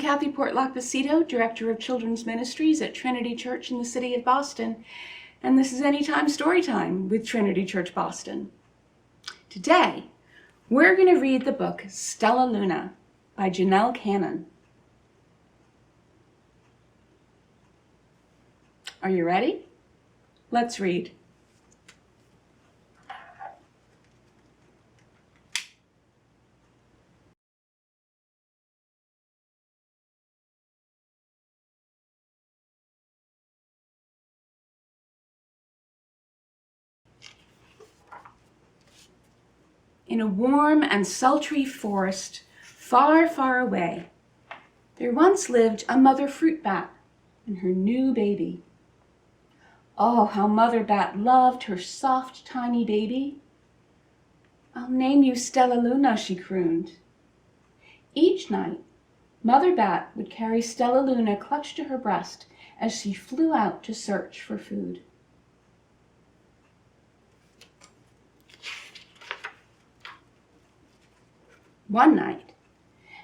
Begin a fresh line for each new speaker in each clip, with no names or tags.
Cathy Portlock Pacitto, Director of Children's Ministries at Trinity Church in the city of Boston, and this is Anytime Storytime with Trinity Church Boston. Today, we're going to read the book Stellaluna by Janell Cannon. Are you ready? Let's read. In a warm and sultry forest, far, far away, there once lived a mother fruit bat and her new baby. Oh, how Mother Bat loved her soft, tiny baby. "I'll name you Stellaluna," she crooned. Each night, Mother Bat would carry Stellaluna clutched to her breast as she flew out to search for food. One night,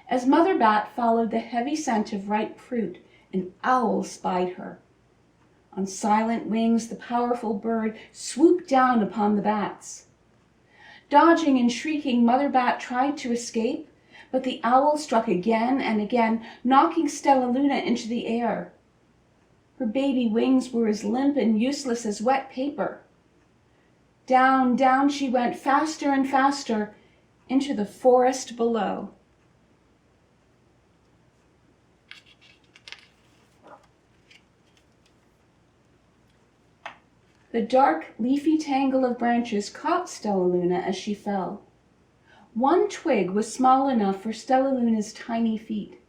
as Mother Bat followed the heavy scent of ripe fruit, an owl spied her. On silent wings, the powerful bird swooped down upon the bats. Dodging and shrieking, Mother Bat tried to escape, but the owl struck again and again, knocking Stellaluna into the air. Her baby wings were as limp and useless as wet paper. Down, down she went, faster and faster, into the forest below. The dark, leafy tangle of branches caught Stellaluna as she fell. One twig was small enough for Stellaluna's tiny feet.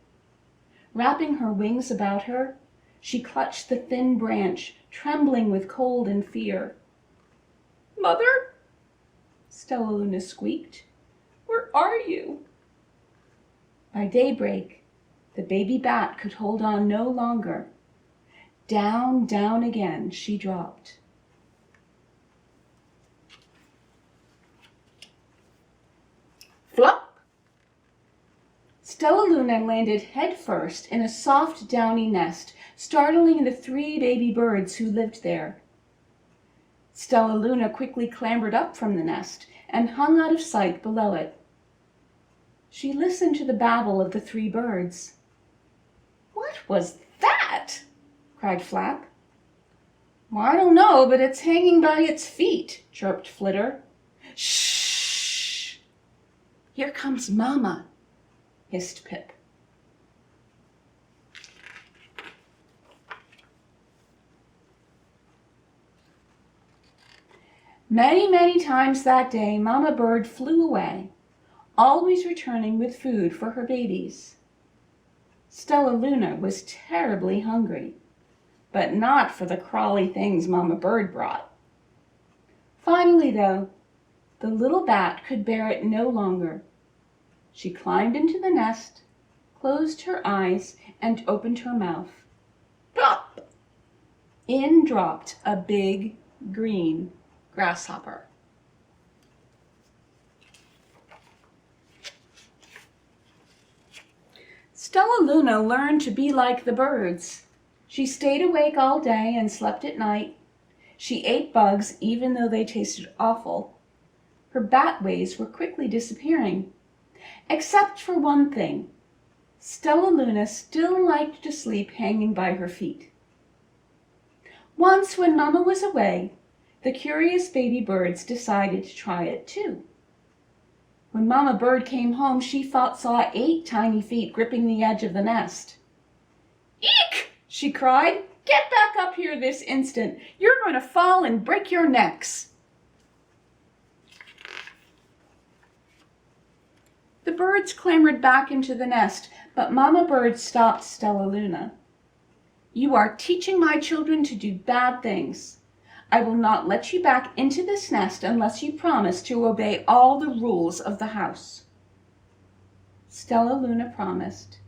Wrapping her wings about her, she clutched the thin branch, trembling with cold and fear. "Mother," Stellaluna squeaked, "where are you?" By daybreak, the baby bat could hold on no longer. Down, down again she dropped. Flop! Stellaluna landed headfirst in a soft, downy nest, startling the 3 baby birds who lived there. Stellaluna quickly clambered up from the nest and hung out of sight below it. She listened to the babble of the 3 birds. "What was that?" cried Flap. "Well, I don't know, but it's hanging by its feet," chirped Flitter. "Shh! Here comes Mama," hissed Pip. Many, many times that day, Mama Bird flew away, always returning with food for her babies. Stellaluna was terribly hungry, but not for the crawly things Mama Bird brought. Finally, though, the little bat could bear it no longer. She climbed into the nest, closed her eyes, and opened her mouth. Plop! In dropped a big green grasshopper. Stellaluna learned to be like the birds. She stayed awake all day and slept at night. She ate bugs even though they tasted awful. Her bat ways were quickly disappearing. Except for one thing. Stellaluna still liked to sleep hanging by her feet. Once when Mama was away, the curious baby birds decided to try it too. When Mama Bird came home, she saw 8 tiny feet gripping the edge of the nest. "Eek!" she cried. "Get back up here this instant. You're going to fall and break your necks." The birds clambered back into the nest, but Mama Bird stopped Stellaluna. "You are teaching my children to do bad things. I will not let you back into this nest unless you promise to obey all the rules of the house." Stellaluna promised.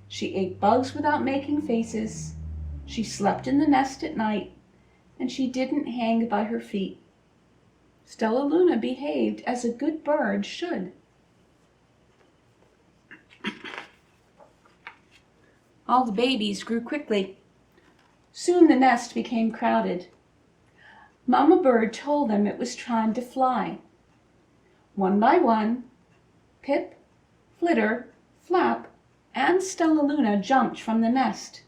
She ate bugs without making faces. She slept in the nest at night, and she didn't hang by her feet. Stellaluna behaved as a good bird should. All the babies grew quickly. Soon the nest became crowded. Mama Bird told them it was time to fly. One by one, Pip, Flitter, Flap, and Stellaluna jumped from the nest.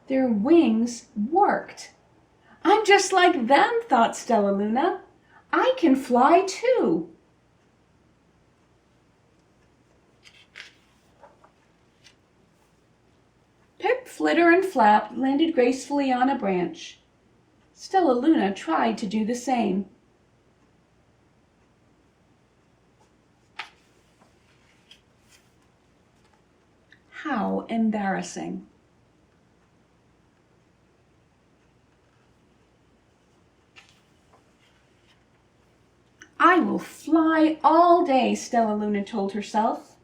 Their wings worked. I'm just like them, thought Stellaluna. I can fly too. Pip, Flitter, and Flap landed gracefully on a branch. Stellaluna tried to do the same. How embarrassing. I will fly all day, Stellaluna told herself.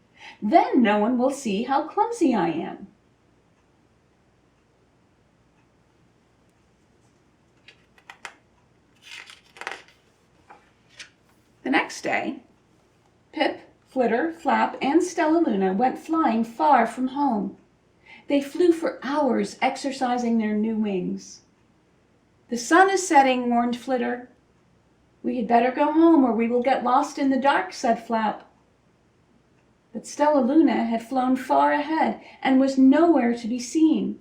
Then no one will see how clumsy I am. The next day, Pip, Flitter, Flap, and Stellaluna went flying far from home. They flew for hours, exercising their new wings. The sun is setting, warned Flitter. We had better go home or we will get lost in the dark, said Flap. But Stellaluna had flown far ahead and was nowhere to be seen.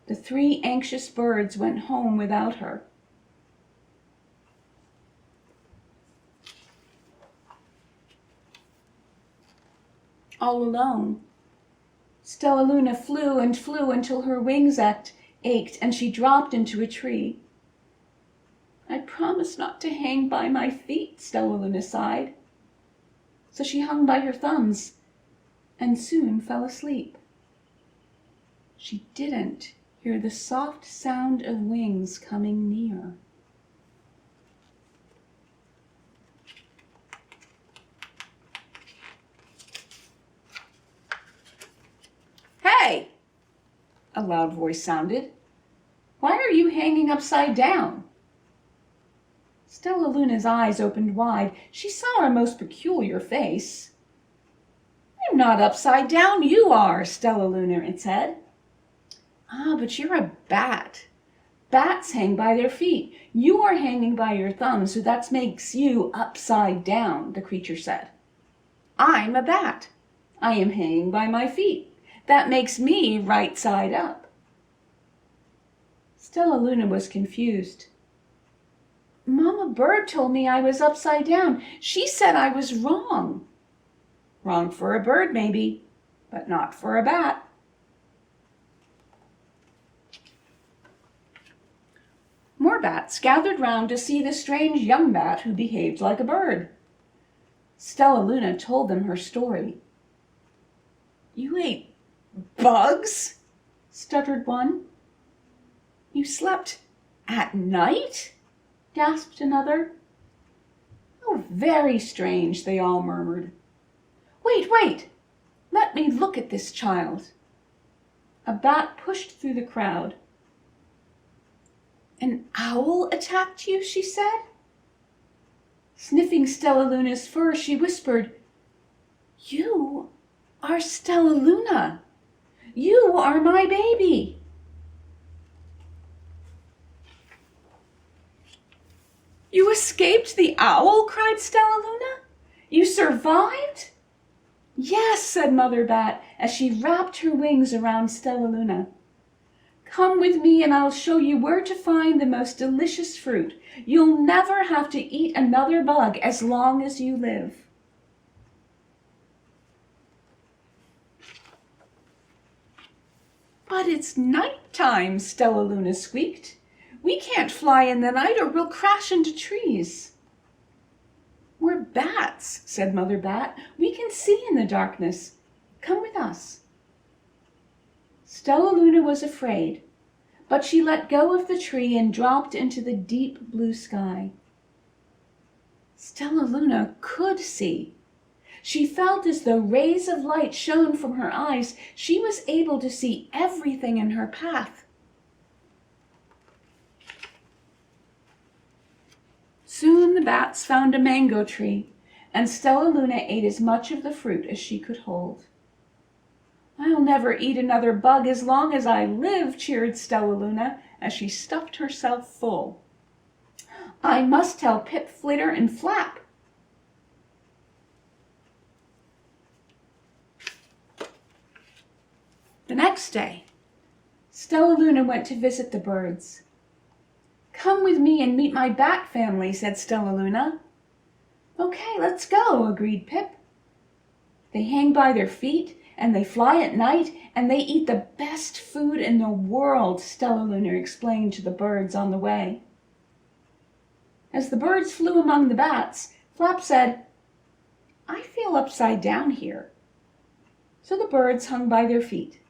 The three anxious birds went home without her. All alone, Stellaluna flew and flew until her wings ached and she dropped into a tree. I promised not to hang by my feet, Stellaluna sighed. So she hung by her thumbs and soon fell asleep. She didn't hear the soft sound of wings coming near. Hey! A loud voice sounded. Why are you hanging upside down? Stellaluna's eyes opened wide. She saw a most peculiar face. I'm not upside down, you are, Stellaluna, it said. Ah, but you're a bat. Bats hang by their feet. You are hanging by your thumb, so that makes you upside down, the creature said. I'm a bat. I am hanging by my feet. That makes me right side up. Stellaluna was confused. Mama Bird told me I was upside down. She said I was wrong. Wrong for a bird, maybe, but not for a bat. More bats gathered round to see the strange young bat who behaved like a bird. Stellaluna told them her story. You ate bugs? Stuttered one. You slept at night? Gasped another. Oh, very strange, they all murmured. Wait, let me look at this child. A bat pushed through the crowd. An owl attacked you, she said. Sniffing Stellaluna's fur, she whispered, You are Stellaluna. You are my baby. You escaped the owl, cried Stellaluna. You survived? Yes, said Mother Bat, as she wrapped her wings around Stellaluna. Come with me and I'll show you where to find the most delicious fruit. You'll never have to eat another bug as long as you live. But it's night time, Stellaluna squeaked. We can't fly in the night or we'll crash into trees. We're bats, said Mother Bat. We can see in the darkness. Come with us. Stellaluna was afraid, but she let go of the tree and dropped into the deep blue sky. Stellaluna could see. She felt as though rays of light shone from her eyes. She was able to see everything in her path. Soon the bats found a mango tree, and Stellaluna ate as much of the fruit as she could hold. I'll never eat another bug as long as I live, cheered Stellaluna as she stuffed herself full. I must tell Pip, Flitter, and Flap. The next day, Stellaluna went to visit the birds. Come with me and meet my bat family, said Stellaluna. Okay, let's go, agreed Pip. They hang by their feet, and they fly at night, and they eat the best food in the world, Stellaluna explained to the birds on the way. As the birds flew among the bats, Flap said, I feel upside down here. So the birds hung by their feet.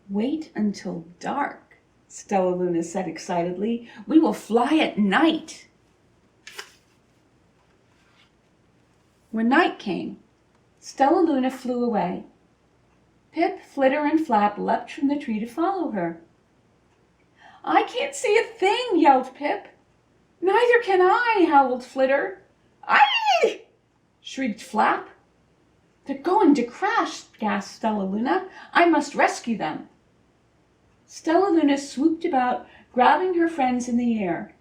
Wait until dark, Stellaluna said excitedly. We will fly at night. When night came, Stellaluna flew away. Pip, Flitter, and Flap leapt from the tree to follow her. I can't see a thing, yelled Pip. Neither can I, howled Flitter. Aye! Shrieked Flap. They're going to crash, gasped Stellaluna. I must rescue them. Stellaluna swooped about, grabbing her friends in the air.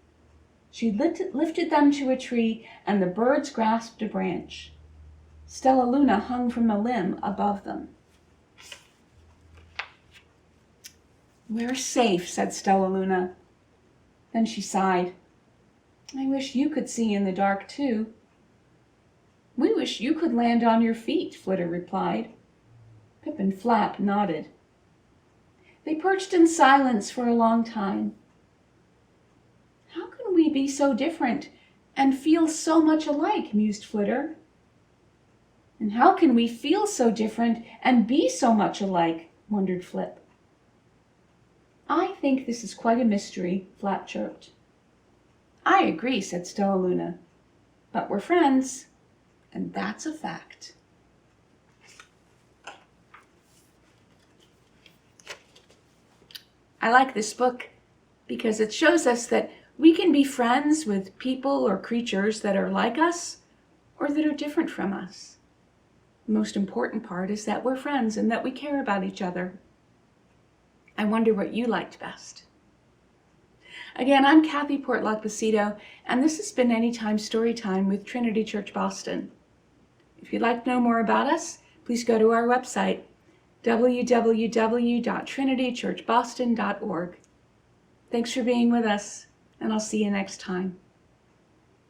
She lifted them to a tree, and the birds grasped a branch. Stellaluna hung from a limb above them. We're safe, said Stellaluna. Then she sighed. I wish you could see in the dark, too. We wish you could land on your feet, Flitter replied. Pip and Flap nodded. They perched in silence for a long time. How can we be so different and feel so much alike, mused Flitter. And how can we feel so different and be so much alike, wondered Flip. I think this is quite a mystery, Flap chirped. I agree, said Stellaluna. But we're friends, and that's a fact. I like this book because it shows us that we can be friends with people or creatures that are like us or that are different from us. The most important part is that we're friends and that we care about each other. I wonder what you liked best. Again, I'm Cathy Portlock Pacitto, and this has been Anytime Storytime with Trinity Church Boston. If you'd like to know more about us, please go to our website, www.trinitychurchboston.org. Thanks for being with us, and I'll see you next time.